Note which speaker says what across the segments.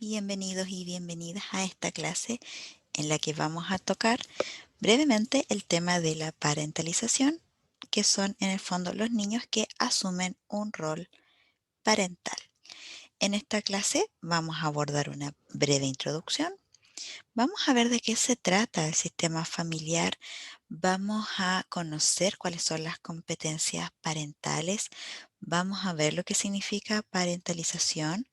Speaker 1: Bienvenidos y bienvenidas a esta clase en la que vamos a tocar brevemente el tema de la parentalización, que son en el fondo los niños que asumen un rol parental. En esta clase vamos a abordar una breve introducción. Vamos a ver de qué se trata el sistema familiar. Vamos a conocer cuáles son las competencias parentales. Vamos a ver lo que significa parentalización.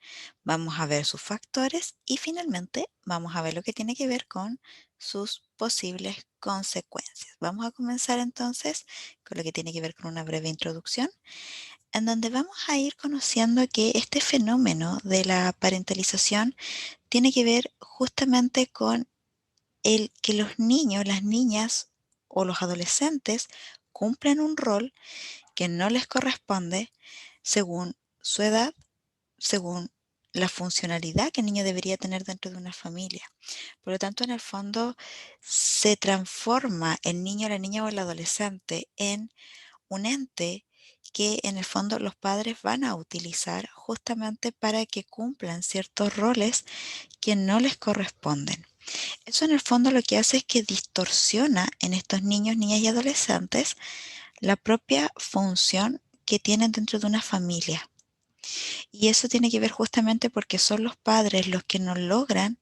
Speaker 1: Vamos a ver sus factores y finalmente vamos a ver lo que tiene que ver con sus posibles consecuencias. Vamos a comenzar entonces con lo que tiene que ver con una breve introducción, en donde vamos a ir conociendo que este fenómeno de la parentalización tiene que ver justamente con el que los niños, las niñas o los adolescentes cumplen un rol que no les corresponde según su edad, según la funcionalidad que el niño debería tener dentro de una familia. Por lo tanto, en el fondo, se transforma el niño, la niña o el adolescente en un ente que en el fondo los padres van a utilizar justamente para que cumplan ciertos roles que no les corresponden. Eso en el fondo lo que hace es que distorsiona en estos niños, niñas y adolescentes la propia función que tienen dentro de una familia. Y eso tiene que ver justamente porque son los padres los que no logran,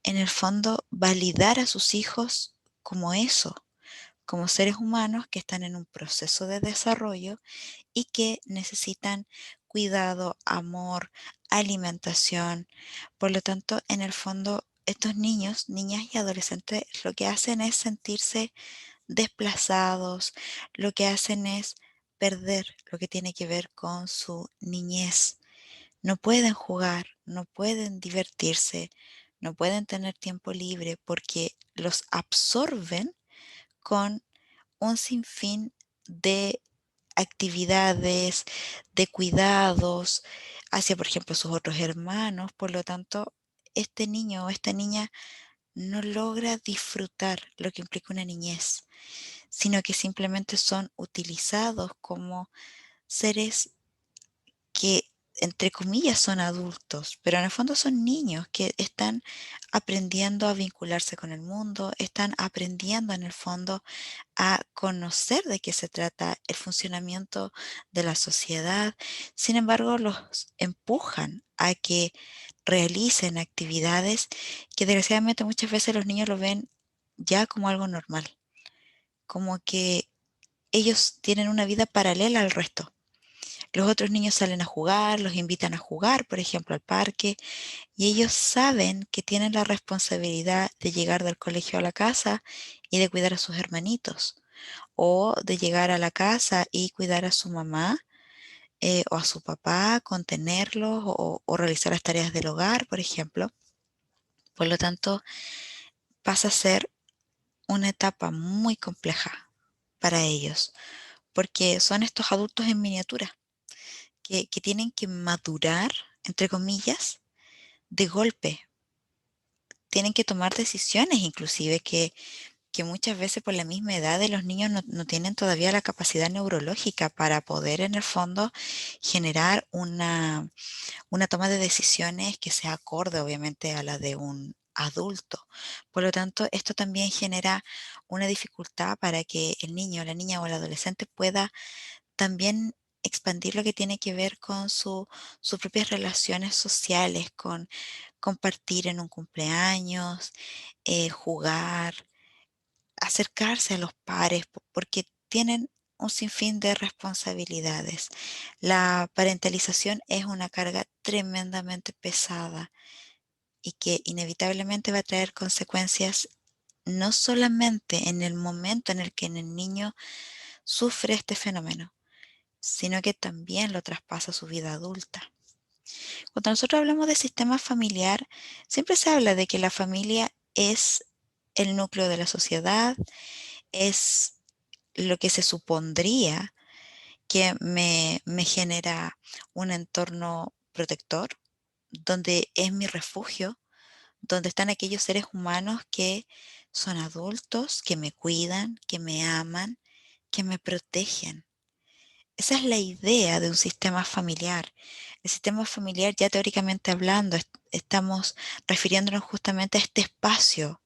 Speaker 1: en el fondo, validar a sus hijos como eso, como seres humanos que están en un proceso de desarrollo y que necesitan cuidado, amor, alimentación. Por lo tanto, en el fondo, estos niños, niñas y adolescentes lo que hacen es sentirse desplazados, lo que hacen es perder lo que tiene que ver con su niñez. No pueden jugar, no pueden divertirse, no pueden tener tiempo libre porque los absorben con un sinfín de actividades, de cuidados hacia, por ejemplo, sus otros hermanos. Por lo tanto, este niño o esta niña no logra disfrutar lo que implica una niñez, sino que simplemente son utilizados como seres que, entre comillas, son adultos, pero en el fondo son niños que están aprendiendo a vincularse con el mundo, están aprendiendo en el fondo a conocer de qué se trata el funcionamiento de la sociedad. Sin embargo, los empujan a que realicen actividades que desgraciadamente muchas veces los niños lo ven ya como algo normal, como que ellos tienen una vida paralela al resto. Los otros niños salen a jugar, los invitan a jugar, por ejemplo, al parque, y ellos saben que tienen la responsabilidad de llegar del colegio a la casa y de cuidar a sus hermanitos, o de llegar a la casa y cuidar a su mamá o a su papá, contenerlos o realizar las tareas del hogar, por ejemplo. Por lo tanto, pasa a ser una etapa muy compleja para ellos, porque son estos adultos en miniatura que tienen que madurar, entre comillas, de golpe. Tienen que tomar decisiones inclusive que muchas veces por la misma edad de los niños no tienen todavía la capacidad neurológica para poder en el fondo generar una toma de decisiones que sea acorde obviamente a la de un adulto. Por lo tanto, esto también genera una dificultad para que el niño, la niña o el adolescente pueda también expandir lo que tiene que ver con sus propias relaciones sociales, con compartir en un cumpleaños, jugar, acercarse a los pares, porque tienen un sinfín de responsabilidades. La parentalización es una carga tremendamente pesada y que inevitablemente va a traer consecuencias no solamente en el momento en el que el niño sufre este fenómeno, sino que también lo traspasa a su vida adulta. Cuando nosotros hablamos de sistema familiar, siempre se habla de que la familia es el núcleo de la sociedad, es lo que se supondría que me genera un entorno protector, donde es mi refugio, donde están aquellos seres humanos que son adultos, que me cuidan, que me aman, que me protegen. Esa es la idea de un sistema familiar. El sistema familiar, ya teóricamente hablando, estamos refiriéndonos justamente a este espacio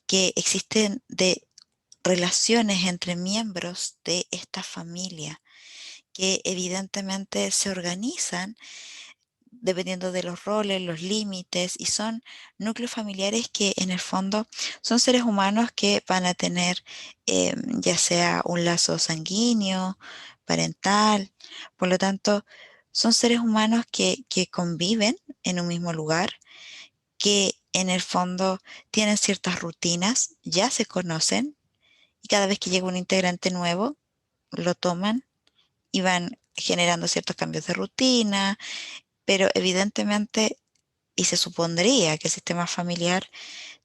Speaker 1: que existen de relaciones entre miembros de esta familia, que evidentemente se organizan dependiendo de los roles, los límites, y son núcleos familiares que en el fondo son seres humanos que van a tener ya sea un lazo sanguíneo, parental, por lo tanto, son seres humanos que conviven en un mismo lugar, que en el fondo tienen ciertas rutinas, ya se conocen, y cada vez que llega un integrante nuevo, lo toman y van generando ciertos cambios de rutina, pero evidentemente, y se supondría que el sistema familiar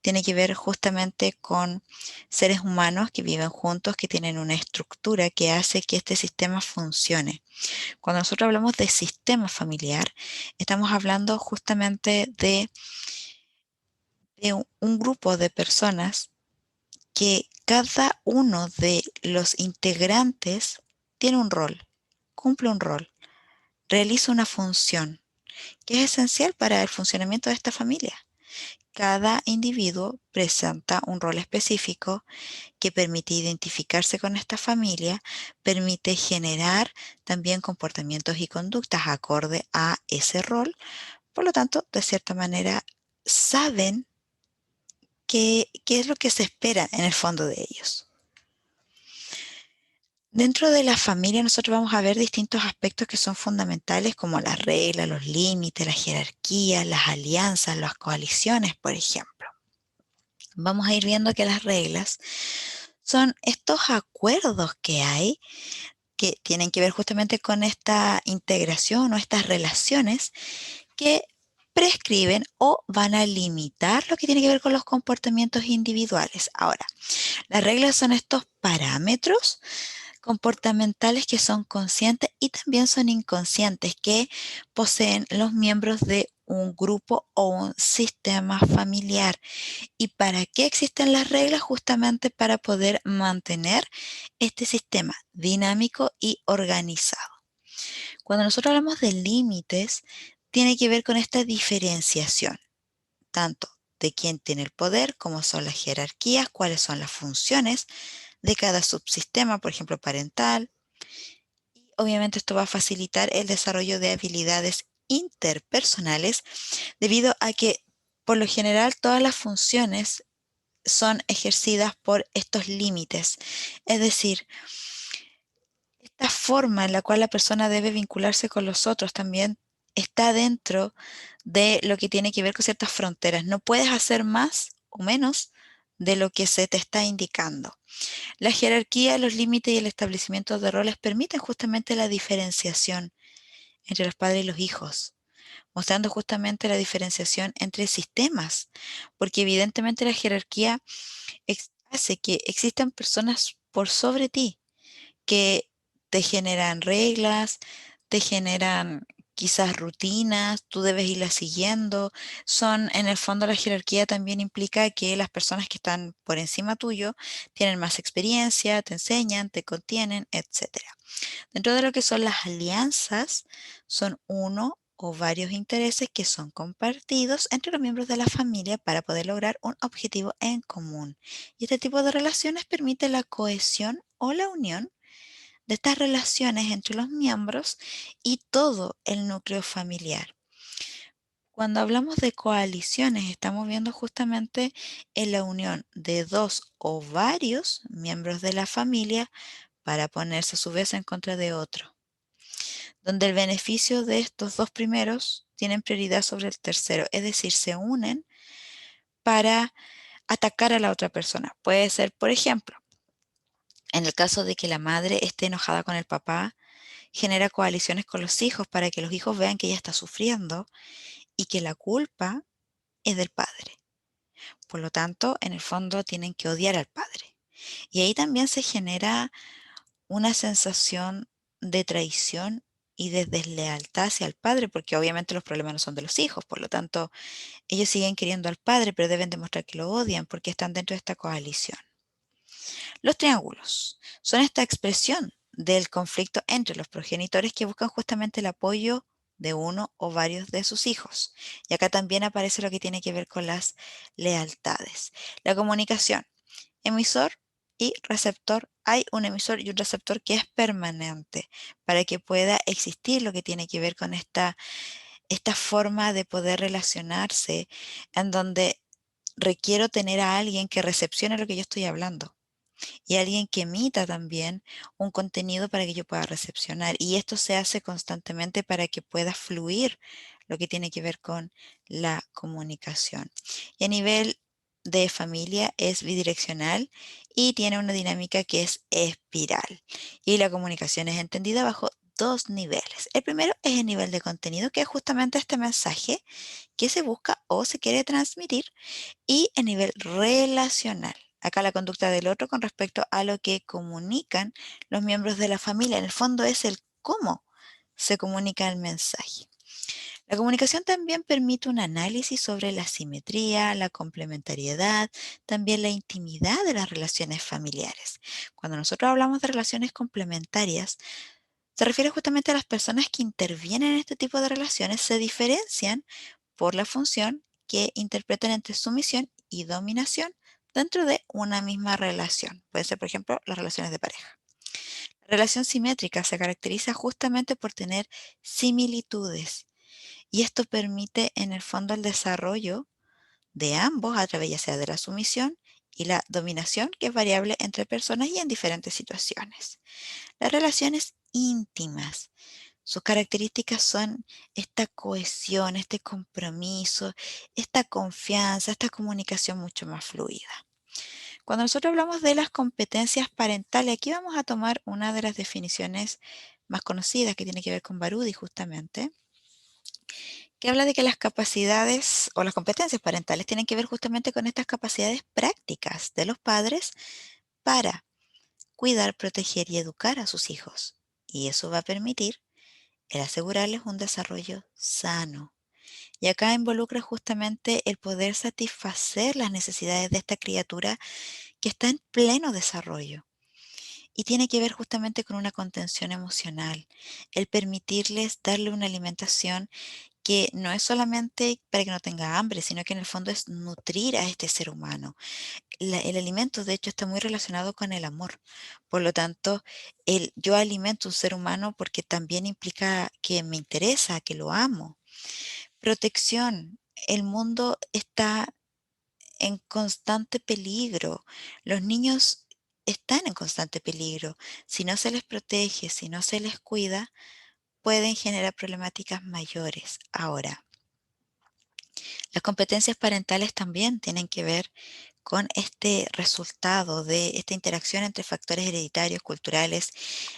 Speaker 1: tiene que ver justamente con seres humanos que viven juntos, que tienen una estructura que hace que este sistema funcione. Cuando nosotros hablamos de sistema familiar, estamos hablando justamente de un grupo de personas que cada uno de los integrantes tiene un rol, cumple un rol, realiza una función que es esencial para el funcionamiento de esta familia. Cada individuo presenta un rol específico que permite identificarse con esta familia, permite generar también comportamientos y conductas acorde a ese rol. Por lo tanto, de cierta manera, saben qué es lo que se espera en el fondo de ellos. Dentro de la familia nosotros vamos a ver distintos aspectos que son fundamentales como las reglas, los límites, la jerarquía, las alianzas, las coaliciones, por ejemplo. Vamos a ir viendo que las reglas son estos acuerdos que hay que tienen que ver justamente con esta integración o estas relaciones que prescriben o van a limitar lo que tiene que ver con los comportamientos individuales. Ahora, las reglas son estos parámetros comportamentales que son conscientes y también son inconscientes que poseen los miembros de un grupo o un sistema familiar. ¿Y para qué existen las reglas? Justamente para poder mantener este sistema dinámico y organizado. Cuando nosotros hablamos de límites, tiene que ver con esta diferenciación, tanto de quién tiene el poder, cómo son las jerarquías, cuáles son las funciones de cada subsistema, por ejemplo, parental. Y obviamente esto va a facilitar el desarrollo de habilidades interpersonales debido a que por lo general todas las funciones son ejercidas por estos límites. Es decir, esta forma en la cual la persona debe vincularse con los otros también está dentro de lo que tiene que ver con ciertas fronteras. No puedes hacer más o menos de lo que se te está indicando. La jerarquía, los límites y el establecimiento de roles permiten justamente la diferenciación entre los padres y los hijos, mostrando justamente la diferenciación entre sistemas, porque evidentemente la jerarquía hace que existan personas por sobre ti que te generan reglas, te generan quizás rutinas, tú debes irlas siguiendo. Son, en el fondo, la jerarquía también implica que las personas que están por encima tuyo tienen más experiencia, te enseñan, te contienen, etcétera. Dentro de lo que son las alianzas, son uno o varios intereses que son compartidos entre los miembros de la familia para poder lograr un objetivo en común. Y este tipo de relaciones permite la cohesión o la unión de estas relaciones entre los miembros y todo el núcleo familiar. Cuando hablamos de coaliciones, estamos viendo justamente en la unión de dos o varios miembros de la familia para ponerse a su vez en contra de otro, donde el beneficio de estos dos primeros tienen prioridad sobre el tercero, es decir, se unen para atacar a la otra persona. Puede ser, por ejemplo, en el caso de que la madre esté enojada con el papá, genera coaliciones con los hijos para que los hijos vean que ella está sufriendo y que la culpa es del padre. Por lo tanto, en el fondo tienen que odiar al padre. Y ahí también se genera una sensación de traición y de deslealtad hacia el padre, porque obviamente los problemas no son de los hijos, por lo tanto, ellos siguen queriendo al padre, pero deben demostrar que lo odian porque están dentro de esta coalición. Los triángulos son esta expresión del conflicto entre los progenitores que buscan justamente el apoyo de uno o varios de sus hijos. Y acá también aparece lo que tiene que ver con las lealtades. La comunicación, emisor y receptor. Hay un emisor y un receptor que es permanente para que pueda existir lo que tiene que ver con esta forma de poder relacionarse en donde requiero tener a alguien que recepcione lo que yo estoy hablando y alguien que emita también un contenido para que yo pueda recepcionar. Y esto se hace constantemente para que pueda fluir lo que tiene que ver con la comunicación. Y a nivel de familia es bidireccional y tiene una dinámica que es espiral. Y la comunicación es entendida bajo dos niveles. El primero es el nivel de contenido, que es justamente este mensaje que se busca o se quiere transmitir, y el nivel relacional. Acá la conducta del otro con respecto a lo que comunican los miembros de la familia. En el fondo es el cómo se comunica el mensaje. La comunicación también permite un análisis sobre la simetría, la complementariedad, también la intimidad de las relaciones familiares. Cuando nosotros hablamos de relaciones complementarias, se refiere justamente a las personas que intervienen en este tipo de relaciones, se diferencian por la función que interpretan entre sumisión y dominación dentro de una misma relación. Pueden ser, por ejemplo, las relaciones de pareja. La relación simétrica se caracteriza justamente por tener similitudes y esto permite en el fondo el desarrollo de ambos a través ya sea de la sumisión y la dominación, que es variable entre personas y en diferentes situaciones. Las relaciones íntimas, sus características son esta cohesión, este compromiso, esta confianza, esta comunicación mucho más fluida. Cuando nosotros hablamos de las competencias parentales, aquí vamos a tomar una de las definiciones más conocidas que tiene que ver con Barudi justamente, que habla de que las capacidades o las competencias parentales tienen que ver justamente con estas capacidades prácticas de los padres para cuidar, proteger y educar a sus hijos. Y eso va a permitir el asegurarles un desarrollo sano. Y acá involucra justamente el poder satisfacer las necesidades de esta criatura que está en pleno desarrollo. Y tiene que ver justamente con una contención emocional, el permitirles darle una alimentación que no es solamente para que no tenga hambre, sino que en el fondo es nutrir a este ser humano. El alimento, de hecho, está muy relacionado con el amor. Por lo tanto, el yo alimento un ser humano porque también implica que me interesa, que lo amo. Protección. El mundo está en constante peligro. Los niños están en constante peligro. Si no se les protege, si no se les cuida, pueden generar problemáticas mayores. Ahora, las competencias parentales también tienen que ver con este resultado de esta interacción entre factores hereditarios, culturales,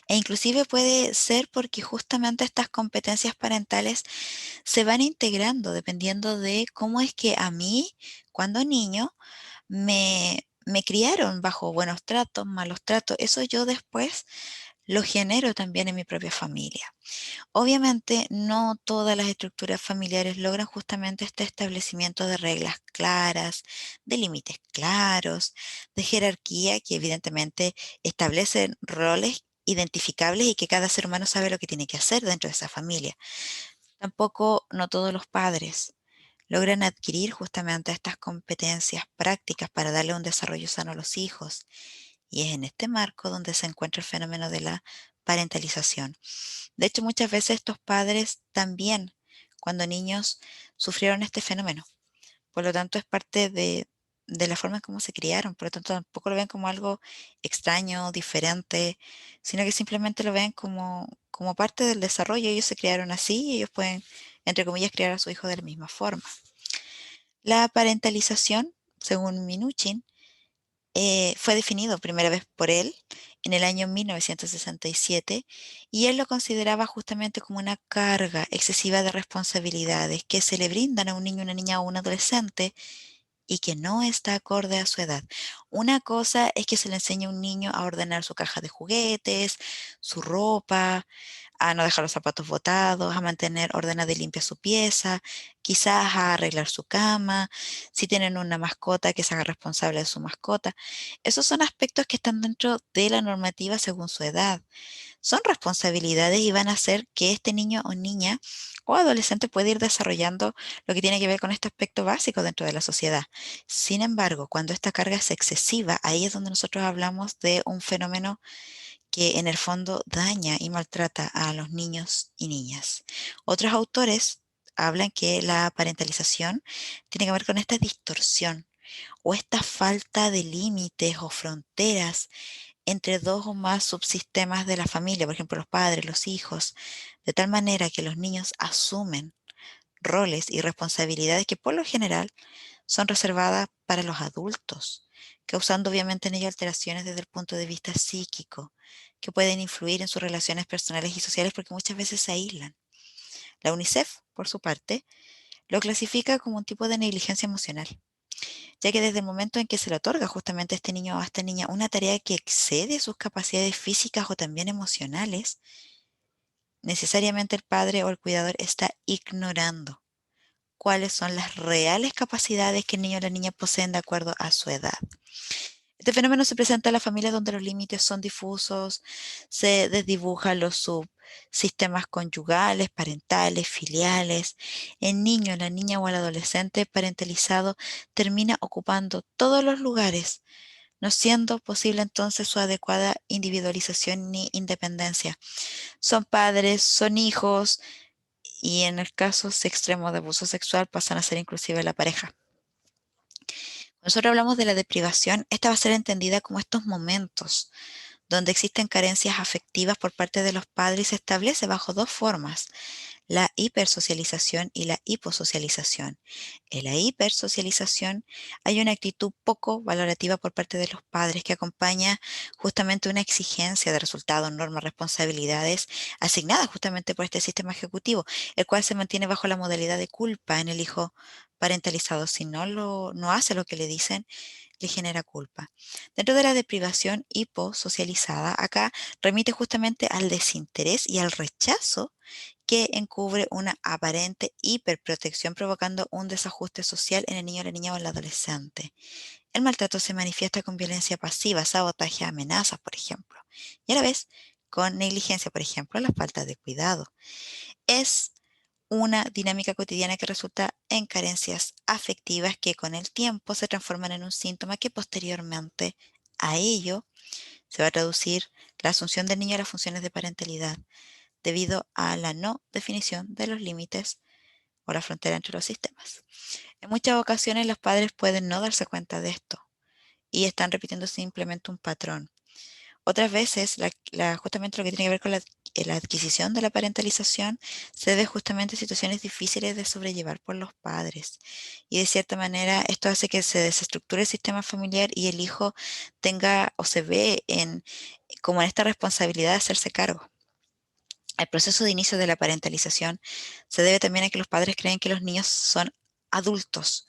Speaker 1: e inclusive puede ser porque justamente estas competencias parentales se van integrando dependiendo de cómo es que a mí, cuando niño, me criaron bajo buenos tratos, malos tratos. Eso yo después lo genero también en mi propia familia. Obviamente, no todas las estructuras familiares logran justamente este establecimiento de reglas claras, de límites claros, de jerarquía que evidentemente establecen roles identificables y que cada ser humano sabe lo que tiene que hacer dentro de esa familia. Tampoco no todos los padres logran adquirir justamente estas competencias prácticas para darle un desarrollo sano a los hijos. Y es en este marco donde se encuentra el fenómeno de la parentalización. De hecho, muchas veces estos padres también, cuando niños, sufrieron este fenómeno. Por lo tanto, es parte de la forma en cómo se criaron. Por lo tanto, tampoco lo ven como algo extraño, diferente, sino que simplemente lo ven como parte del desarrollo. Ellos se criaron así y ellos pueden, entre comillas, criar a su hijo de la misma forma. La parentalización, según Minuchin, fue definido primera vez por él en el año 1967 y él lo consideraba justamente como una carga excesiva de responsabilidades que se le brindan a un niño, una niña o un adolescente y que no está acorde a su edad. Una cosa es que se le enseña a un niño a ordenar su caja de juguetes, su ropa, a no dejar los zapatos botados, a mantener ordenada y limpia su pieza, quizás a arreglar su cama, si tienen una mascota, que se haga responsable de su mascota. Esos son aspectos que están dentro de la normativa según su edad. Son responsabilidades y van a hacer que este niño o niña o adolescente pueda ir desarrollando lo que tiene que ver con este aspecto básico dentro de la sociedad. Sin embargo, cuando esta carga es excesiva, ahí es donde nosotros hablamos de un fenómeno que en el fondo daña y maltrata a los niños y niñas. Otros autores hablan que la parentalización tiene que ver con esta distorsión o esta falta de límites o fronteras entre dos o más subsistemas de la familia, por ejemplo, los padres, los hijos, de tal manera que los niños asumen roles y responsabilidades que por lo general son reservadas para los adultos, causando obviamente en ello alteraciones desde el punto de vista psíquico, que pueden influir en sus relaciones personales y sociales porque muchas veces se aíslan. La UNICEF, por su parte, lo clasifica como un tipo de negligencia emocional, ya que desde el momento en que se le otorga justamente a este niño o a esta niña una tarea que excede sus capacidades físicas o también emocionales, necesariamente el padre o el cuidador está ignorando cuáles son las reales capacidades que el niño o la niña poseen de acuerdo a su edad. Este fenómeno se presenta en las familias donde los límites son difusos, se desdibujan los subsistemas conyugales, parentales, filiales. El niño, la niña o el adolescente parentalizado termina ocupando todos los lugares, no siendo posible entonces su adecuada individualización ni independencia. Son padres, son hijos y en el caso extremo de abuso sexual pasan a ser inclusive la pareja. Cuando nosotros hablamos de la deprivación, esta va a ser entendida como estos momentos donde existen carencias afectivas por parte de los padres y se establece bajo dos formas: la hipersocialización y la hiposocialización. En la hipersocialización hay una actitud poco valorativa por parte de los padres que acompaña justamente una exigencia de resultados, normas, responsabilidades asignadas justamente por este sistema ejecutivo, el cual se mantiene bajo la modalidad de culpa en el hijo parentalizado. Si no hace lo que le dicen, le genera culpa. Dentro de la deprivación hiposocializada, acá remite justamente al desinterés y al rechazo que encubre una aparente hiperprotección, provocando un desajuste social en el niño, la niña o el adolescente. El maltrato se manifiesta con violencia pasiva, sabotaje, amenazas, por ejemplo, y a la vez con negligencia, por ejemplo, la falta de cuidado. Es una dinámica cotidiana que resulta en carencias afectivas que con el tiempo se transforman en un síntoma que posteriormente a ello se va a traducir la asunción del niño a las funciones de parentalidad debido a la no definición de los límites o la frontera entre los sistemas. En muchas ocasiones los padres pueden no darse cuenta de esto y están repitiendo simplemente un patrón. Otras veces, justamente lo que tiene que ver con la adquisición de la parentalización se debe justamente a situaciones difíciles de sobrellevar por los padres. Y de cierta manera esto hace que se desestructure el sistema familiar y el hijo tenga o se ve como en esta responsabilidad de hacerse cargo. El proceso de inicio de la parentalización se debe también a que los padres creen que los niños son adultos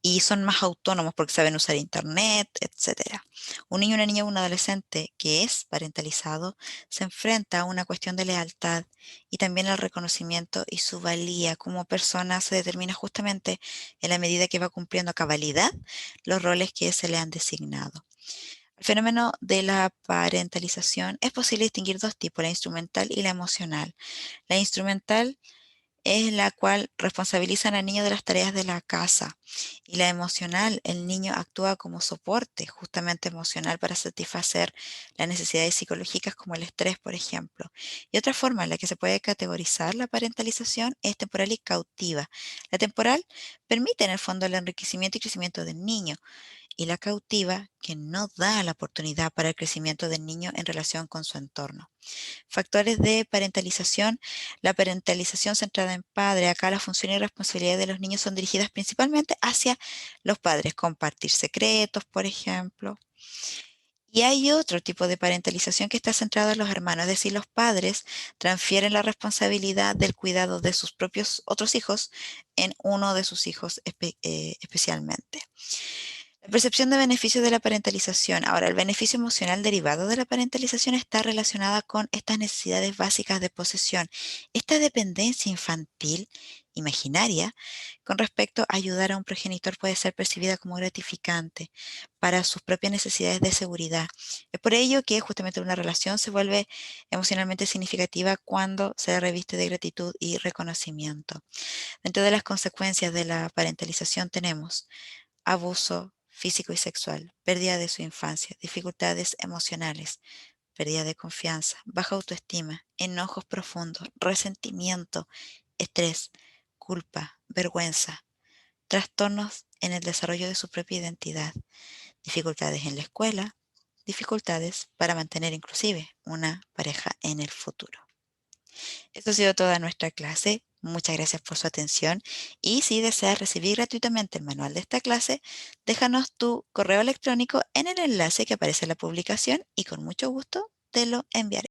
Speaker 1: y son más autónomos porque saben usar internet, etcétera. Un niño, una niña o un adolescente que es parentalizado se enfrenta a una cuestión de lealtad y también al reconocimiento y su valía como persona se determina justamente en la medida que va cumpliendo a cabalidad los roles que se le han designado. El fenómeno de la parentalización es posible distinguir dos tipos, la instrumental y la emocional. La instrumental es la cual responsabiliza al niño de las tareas de la casa y la emocional, el niño actúa como soporte justamente emocional para satisfacer las necesidades psicológicas como el estrés, por ejemplo. Y otra forma en la que se puede categorizar la parentalización es temporal y cautiva. La temporal permite en el fondo el enriquecimiento y crecimiento del niño y la cautiva que no da la oportunidad para el crecimiento del niño en relación con su entorno. Factores de parentalización. La parentalización centrada en padre. Acá las funciones y responsabilidades de los niños son dirigidas principalmente hacia los padres. Compartir secretos, por ejemplo. Y hay otro tipo de parentalización que está centrado en los hermanos, es decir, los padres transfieren la responsabilidad del cuidado de sus propios otros hijos en uno de sus hijos especialmente. La percepción de beneficios de la parentalización. Ahora, el beneficio emocional derivado de la parentalización está relacionada con estas necesidades básicas de posesión. Esta dependencia infantil, imaginaria, con respecto a ayudar a un progenitor puede ser percibida como gratificante para sus propias necesidades de seguridad. Es por ello que justamente una relación se vuelve emocionalmente significativa cuando se reviste de gratitud y reconocimiento. Dentro de las consecuencias de la parentalización tenemos abuso físico y sexual, pérdida de su infancia, dificultades emocionales, pérdida de confianza, baja autoestima, enojos profundos, resentimiento, estrés, culpa, vergüenza, trastornos en el desarrollo de su propia identidad, dificultades en la escuela, dificultades para mantener inclusive una pareja en el futuro. Esto ha sido toda nuestra clase. Muchas gracias por su atención y si deseas recibir gratuitamente el manual de esta clase, déjanos tu correo electrónico en el enlace que aparece en la publicación y con mucho gusto te lo enviaré.